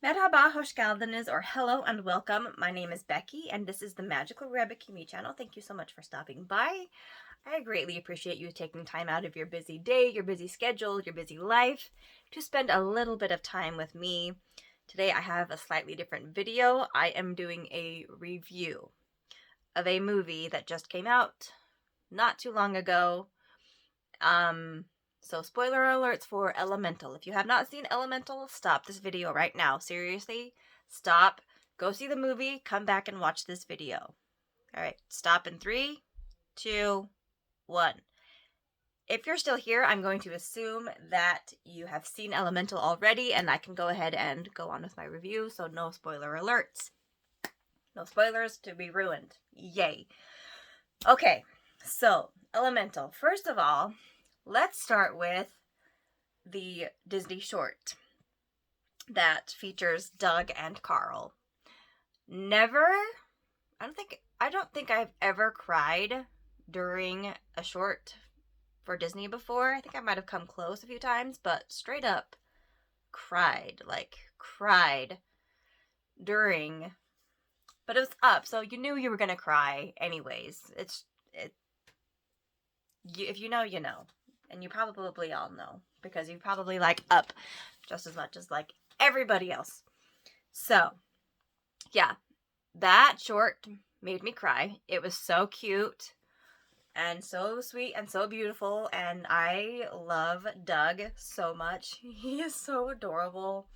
Merhaba, hoş geldiniz, or hello and welcome. My name is Becky, and this is the Magical Rabbit Kimi channel. Thank you so much for stopping by. I greatly appreciate you taking time out of your busy day, your busy schedule, your busy life to spend a little bit of time with me. Today I have a slightly different video. I am doing a review of a movie that just came out not too long ago. So spoiler alerts for Elemental. If you have not seen Elemental, stop this video right now. Seriously, stop. Go see the movie, come back and watch this video. Alright, stop in 3, 2, 1. If you're still here, I'm going to assume that you have seen Elemental already, and I can go ahead and go on with my review, so no spoiler alerts. No spoilers to be ruined. Yay. Okay, so Elemental. First of all, let's start with the Disney short that features Doug and Carl. I don't think I've ever cried during a short for Disney before. I think I might have come close a few times, but straight up cried during. But it was Up, so you knew you were gonna cry anyways. If you know, you know. And you probably all know, because you probably like Up just as much as like everybody else. So, yeah, that short made me cry. It was so cute and so sweet and so beautiful, and I love Doug so much. He is so adorable.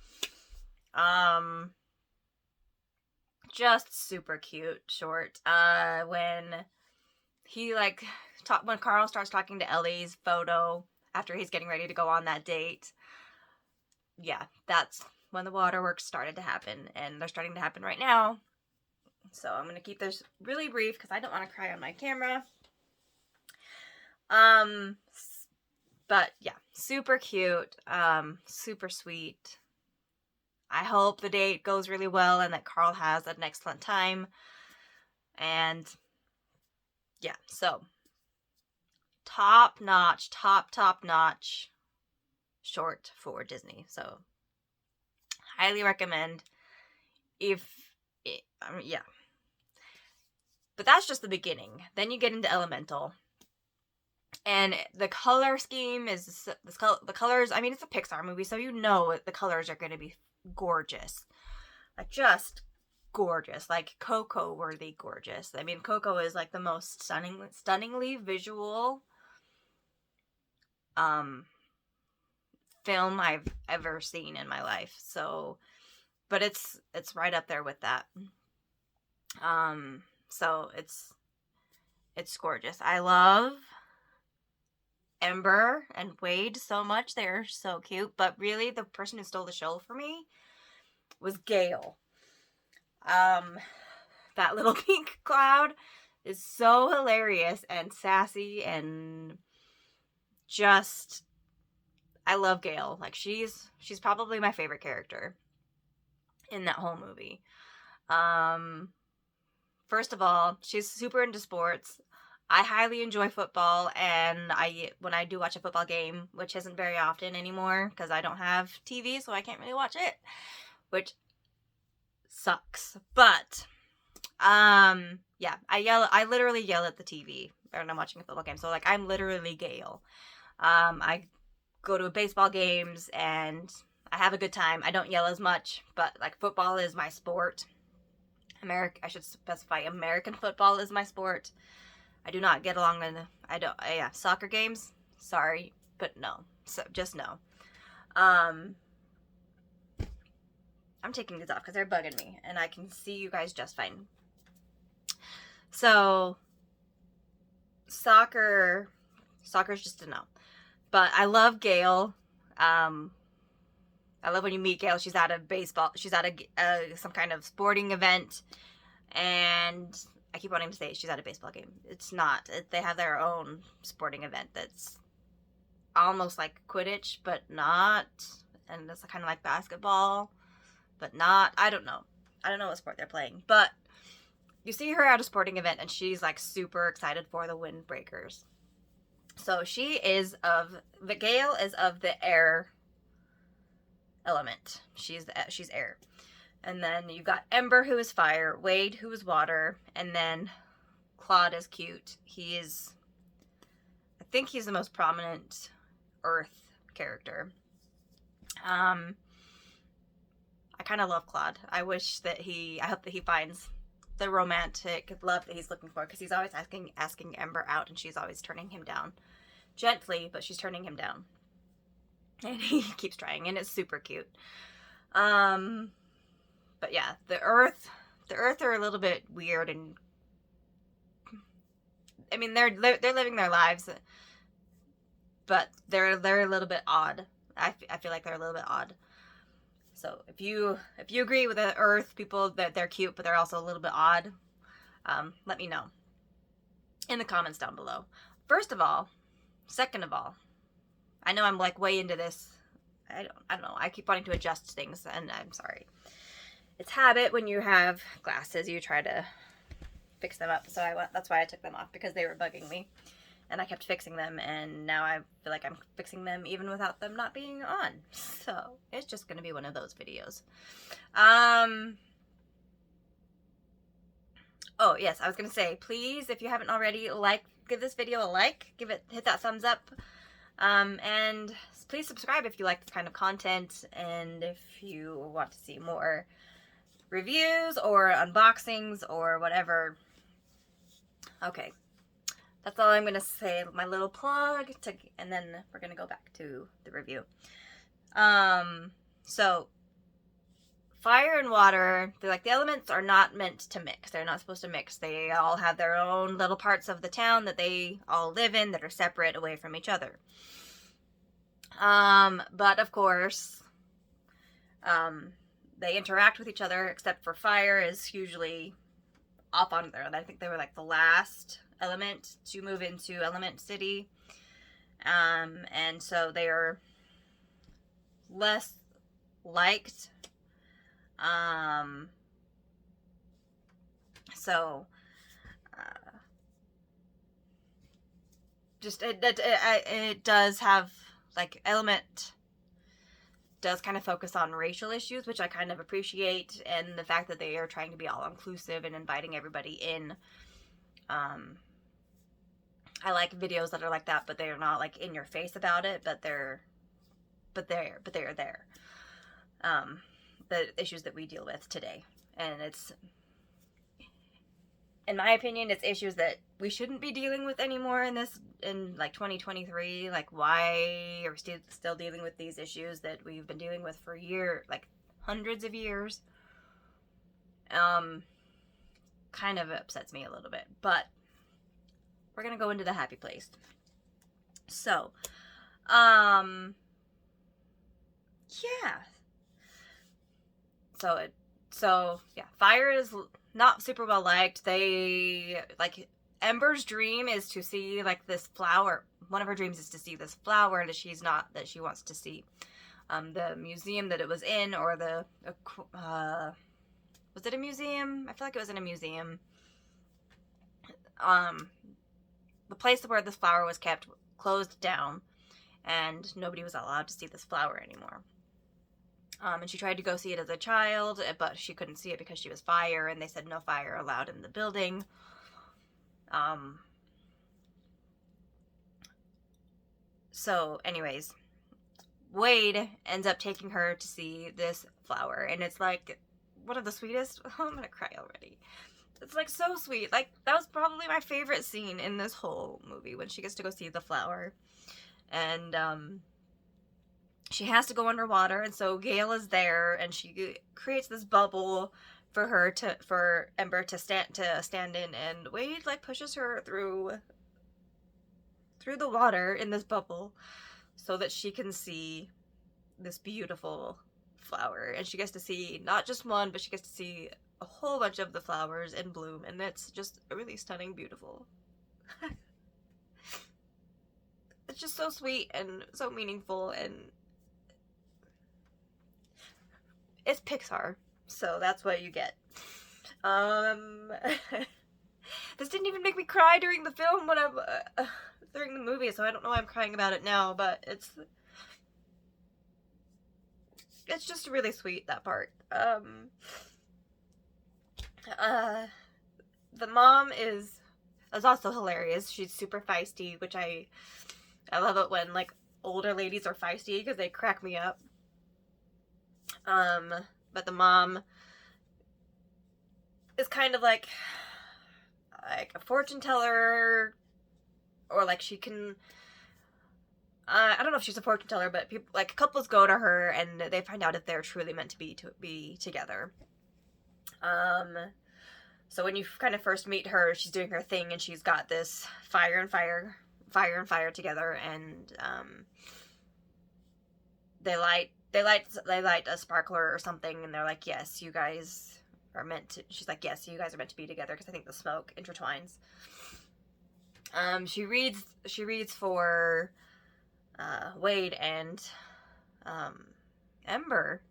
Just super cute short. When he when Carl starts talking to Ellie's photo after he's getting ready to go on that date. Yeah, that's when the waterworks started to happen, and they're starting to happen right now. So I'm going to keep this really brief because I don't want to cry on my camera. But yeah, super cute, super sweet. I hope the date goes really well and that Carl has an excellent time. And yeah, so top notch short for Disney. So highly recommend. Yeah. But that's just the beginning. Then you get into Elemental. And the color scheme is the colors. I mean, it's a Pixar movie, so you know the colors are going to be gorgeous, like just gorgeous, like Coco worthy gorgeous. I mean, Coco is like the most stunningly visual film I've ever seen in my life. So, but it's right up there with that. So it's gorgeous. I love Ember and Wade so much. They're so cute. But really, the person who stole the show for me was Gale. That little pink cloud is so hilarious and sassy, and just, I love Gale. Like, she's probably my favorite character in that whole movie. First of all, she's super into sports. I highly enjoy football, and when I do watch a football game, which isn't very often anymore because I don't have TV, so I can't really watch it, which sucks. But yeah, I literally yell at the TV when I'm watching a football game. So like, I'm literally Gale. I go to baseball games and I have a good time. I don't yell as much, but like, football is my sport. I should specify, American football is my sport. I do not get along in soccer games. Sorry, but no. So just no. I'm taking these off because they're bugging me, and I can see you guys just fine. So soccer's just a no. But I love Gale. I love when you meet Gale. She's at some kind of sporting event, and I keep wanting to say she's at a baseball game. It's not. They have their own sporting event that's almost like Quidditch, but not. And it's kind of like basketball, but not. I don't know. I don't know what sport they're playing. But you see her at a sporting event, and she's like super excited for the Windbreakers. So Gale is of the air element. She's air. And then you've got Ember, who is fire, Wade, who is water, and then Claude is cute. I think he's the most prominent earth character. I kind of love Claude. I hope that he finds the romantic love that he's looking for, because he's always asking Ember out, and she's always turning him down. Gently, but she's turning him down. And he keeps trying, and it's super cute. But yeah, the Earth are a little bit weird, and I mean they're living their lives, but they're a little bit odd. I feel like they're a little bit odd. So if you agree with the Earth people that they're cute but they're also a little bit odd, let me know in the comments down below. First of all, second of all, I know I'm like way into this. I don't know. I keep wanting to adjust things, and I'm sorry. It's habit. When you have glasses, you try to fix them up. So that's why I took them off, because they were bugging me, and I kept fixing them, and now I feel like I'm fixing them even without them not being on. So it's just gonna be one of those videos. Oh yes, I was gonna say, please, if you haven't already, give this video a like, hit that thumbs up, and please subscribe if you like this kind of content, and if you want to see more reviews or unboxings or whatever. Okay, that's all I'm gonna say. My little plug, and then we're gonna go back to the review. So fire and water, the elements are not meant to mix. They're not supposed to mix. They all have their own little parts of the town that they all live in that are separate away from each other. But of course, they interact with each other, except for fire is usually off on their own. I think they were like the last element to move into Element City. And so they are less liked. It does have, like, Element does kind of focus on racial issues, which I kind of appreciate, and the fact that they are trying to be all inclusive and inviting everybody in. I like videos that are like that, but they're not like in your face about it, but they're there. The issues that we deal with today, and it's, in my opinion, it's issues that we shouldn't be dealing with anymore in like 2023. Like, why are we still dealing with these issues that we've been dealing with for like hundreds of years? Kind of upsets me a little bit, but we're gonna go into the happy place. So, yeah. So yeah, fire is not super well liked. Ember's dream is to see, like, this flower. One of her dreams is to see this flower that she wants to see. The museum that it was in, or was it a museum? I feel like it was in a museum. The place where this flower was kept closed down, and nobody was allowed to see this flower anymore. And she tried to go see it as a child, but she couldn't see it because she was fire, and they said no fire allowed in the building. So anyways, Wade ends up taking her to see this flower, and it's like one of the sweetest. Oh, I'm gonna cry already. It's like so sweet. Like, that was probably my favorite scene in this whole movie, when she gets to go see the flower. And she has to go underwater, and so Gale is there, and she creates this bubble for Ember to stand in, and Wade, like, pushes her through the water in this bubble so that she can see this beautiful flower. And she gets to see not just one, but she gets to see a whole bunch of the flowers in bloom, and it's just really stunning, beautiful. It's just so sweet and so meaningful, and it's Pixar, so that's what you get. This didn't even make me cry during the film, during the movie, so I don't know why I'm crying about it now, but it's just really sweet, that part. Uh, the mom is also hilarious. She's super feisty, which I love it when like older ladies are feisty because they crack me up. Um, but the mom is kind of like a fortune teller, or like she can. I don't know if she's a fortune teller, but people like couples go to her and they find out if they're truly meant to be together. Um, so when you kind of first meet her, she's doing her thing and she's got this fire together, and they light a sparkler or something, and they're like, yes, you guys are meant to. She's like, yes, you guys are meant to be together because I think the smoke intertwines. She reads for Wade and Ember,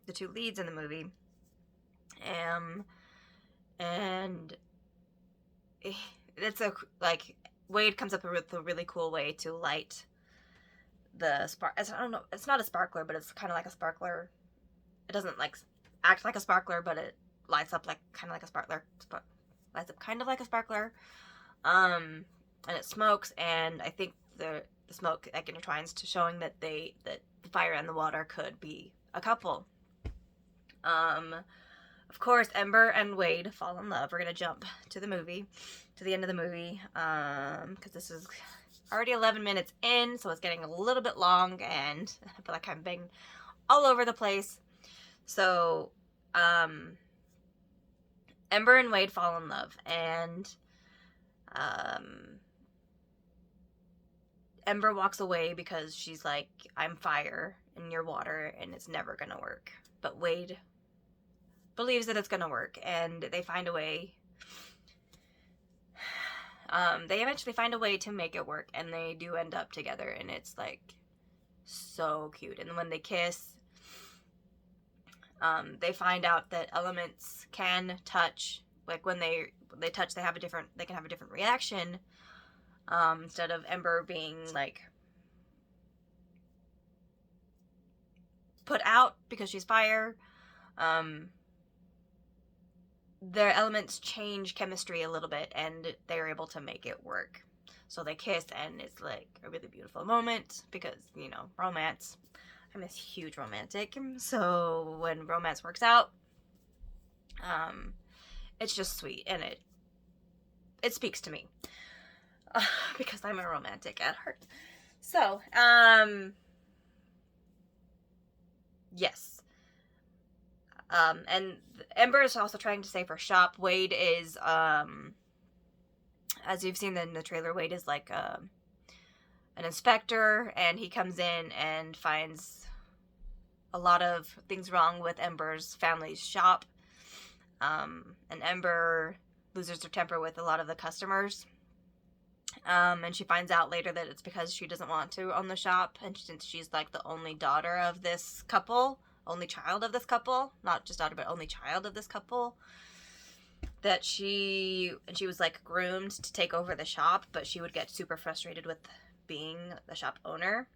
the two leads in the movie. And it's like Wade comes up with a really cool way to light the spark. I don't know. It's not a sparkler, but it's kind of like a sparkler. It doesn't like act like a sparkler, but it lights up like kind of like a sparkler. Lights up kind of like a sparkler. And it smokes, and I think the smoke like intertwines to showing that the fire and the water could be a couple. Of course, Ember and Wade fall in love. We're gonna jump to the end of the movie, because this is already 11 minutes in, so it's getting a little bit long, and I feel like I'm being all over the place. So, Ember and Wade fall in love, and Ember walks away because she's like, I'm fire and you're water, and it's never gonna work. But Wade believes that it's gonna work, and they find a way. They eventually find a way to make it work, and they do end up together, and it's like so cute. And when they kiss, they find out that elements can touch. Like when they touch, they can have a different reaction. Instead of Ember being like put out because she's fire, their elements change chemistry a little bit, and they're able to make it work. So they kiss, and it's like a really beautiful moment because, romance. I'm a huge romantic, so when romance works out, it's just sweet, and it speaks to me. Because I'm a romantic at heart. So, yes. And Ember is also trying to save her shop. Wade is, as you've seen in the trailer, Wade is like an inspector, and he comes in and finds a lot of things wrong with Ember's family's shop. And Ember loses her temper with a lot of the customers. And she finds out later that it's because she doesn't want to own the shop, and since she's like the only daughter of this couple, only child of this couple, not just daughter, but only child of this couple, that she was like groomed to take over the shop, but she would get super frustrated with being the shop owner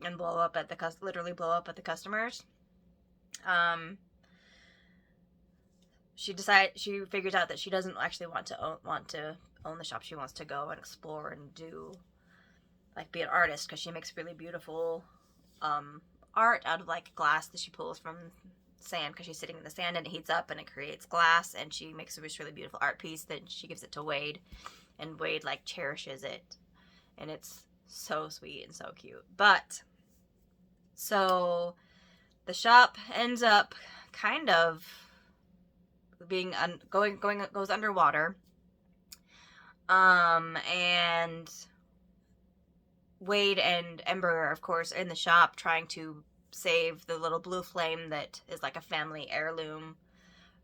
and literally blow up at the customers. She figures out that she doesn't actually want to own the shop. She wants to go and explore and be an artist, because she makes really beautiful art out of like glass that she pulls from sand, because she's sitting in the sand and it heats up and it creates glass, and she makes this really beautiful art piece. Then she gives it to Wade, and Wade like cherishes it, and it's so sweet and so cute. But so the shop ends up kind of being goes underwater. And Wade and Ember are, of course, in the shop trying to save the little blue flame that is like a family heirloom,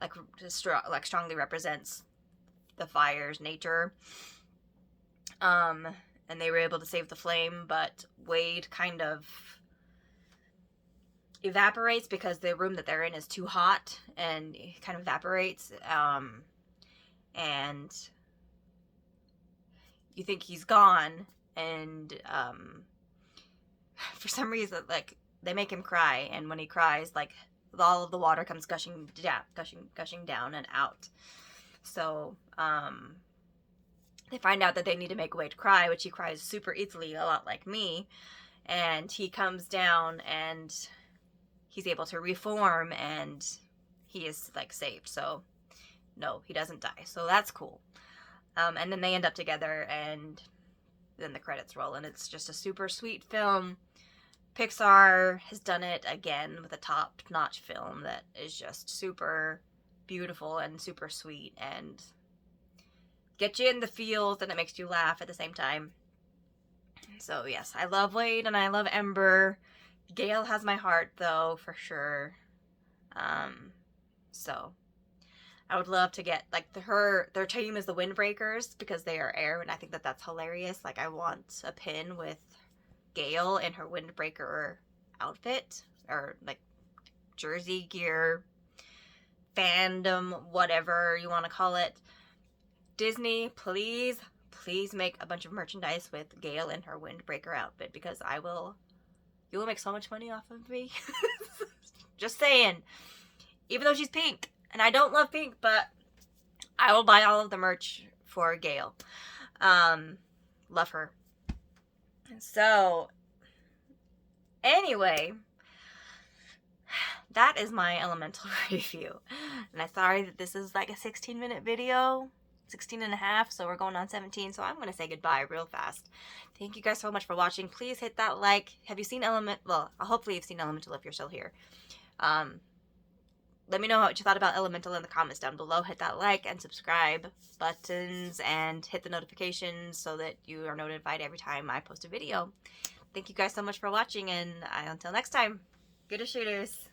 like strongly represents the fire's nature. And they were able to save the flame, but Wade kind of evaporates because the room that they're in is too hot, and he kind of evaporates. And you think he's gone, and for some reason, like, they make him cry, and when he cries, like, all of the water comes gushing down, gushing down and out. So, they find out that they need to make a way to cry, which he cries super easily, a lot like me. And he comes down and he's able to reform, and he is, like, saved. So, no, he doesn't die. So that's cool. And then they end up together, and then the credits roll, and it's just a super sweet film. Pixar has done it again with a top-notch film that is just super beautiful and super sweet, and get you in the feels, and it makes you laugh at the same time. So yes, I love Wade and I love Ember. Gale has my heart, though, for sure. So I would love to get, like, their team is the Windbreakers because they are air, and I think that that's hilarious. Like, I want a pin with Gale in her Windbreaker outfit, or, like, jersey gear, fandom, whatever you want to call it. Disney, please make a bunch of merchandise with Gale in her Windbreaker outfit, because you will make so much money off of me. Just saying. Even though she's pink, and I don't love pink, but I will buy all of the merch for Gale. Love her. So, anyway, that is my Elemental review. And I'm sorry that this is like a 16-minute video. 16 and a half, so we're going on 17, so I'm going to say goodbye real fast. Thank you guys so much for watching. Please hit that like. Have you seen well, hopefully you've seen Elemental if you're still here. Let me know what you thought about Elemental in the comments down below. Hit that like and subscribe buttons, and hit the notifications so that you are notified every time I post a video. Thank you guys so much for watching, and until next time, good shooters.